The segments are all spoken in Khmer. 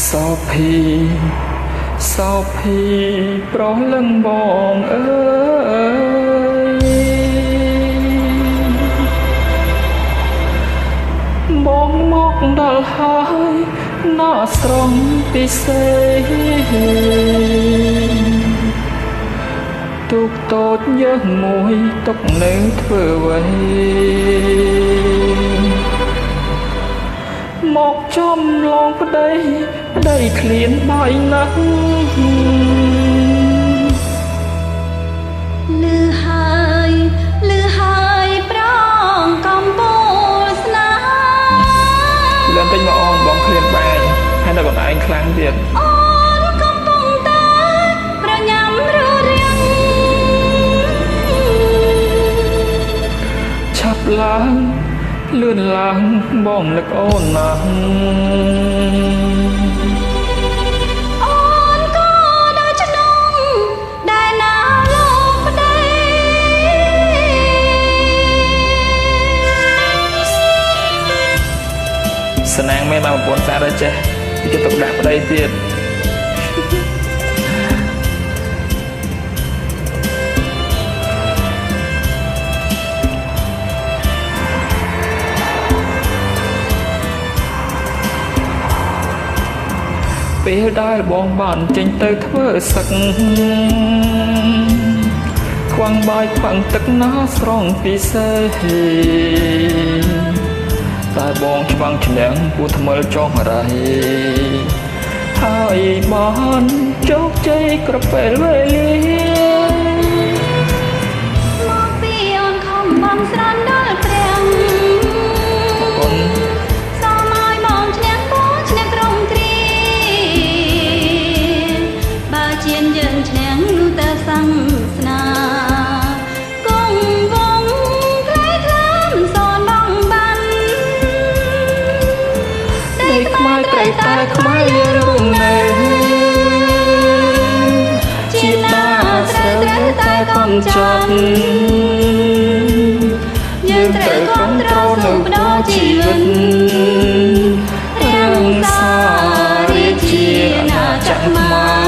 សោភីប្រលឹងបងអើយបងមកដល់ហើយណាស្រងពិសេសទុកតូចយើងមួយទុកនៅធ្វើអ្វីមកចំឡងប្តីឃ្លានបាយណាស់លឺហើយប្រងកំពូលស្នេហ៍លឿនពេញមកអូនបងឃ្លានបាយហើយដល់បងឯងខ្លាំងទៀតអូនកំពុងតែប្រញាំររៀងឆាប់ឡើងលឿនឡើងបងនឹកអូនណាស់អូនក៏ដូចឆ្នងដែលណាលោកប្តីស្នាងមែនមកប្រពន្ធសាដល់ចេះគេទុកដាក់ប្តីទៀតពេលដែលបងបានចេញទៅធ្វើសឹកខ្វាំងបាយខ្វាំងទឹកណាស្រង់ពិសេសតែបងឆ្វាំងឆ្លាំងពូថ្មិលចង់រៃហើយបានជោគជ័យក្រពេលវេលាមកពីអូនខំបំស្រន់ដល់ព្រះគុណសូមឲ្យបងឈ្នះពូឈ្នះក្រុមគ្រាបើជាយើងឈ្នះនោះទៅសង្ស្នាគង់វងក្លែខ្លាមសនបងបានតែខ្មែរត្រូវតែខ្មែរយើងរួមនៅជាតាត្រូវតែកំចាត់យើងត្រូវគ្រប់គ្រងនៅបដូរជីវិតរក្សារាជាណាចក្រខ្មែរ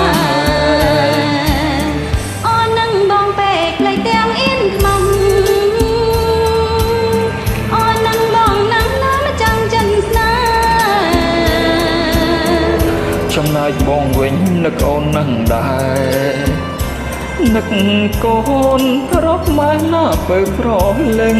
អូននឹងបងពេកផ្លេចទាំងអៀនខ្មុំអូននឹងបងនឹងណាមចាំងចិនស្នេហ៍ចំណែកបងវិញនឹកអូននឹងដែរនឹកកូនរកម៉ែណាពើប្រលឹង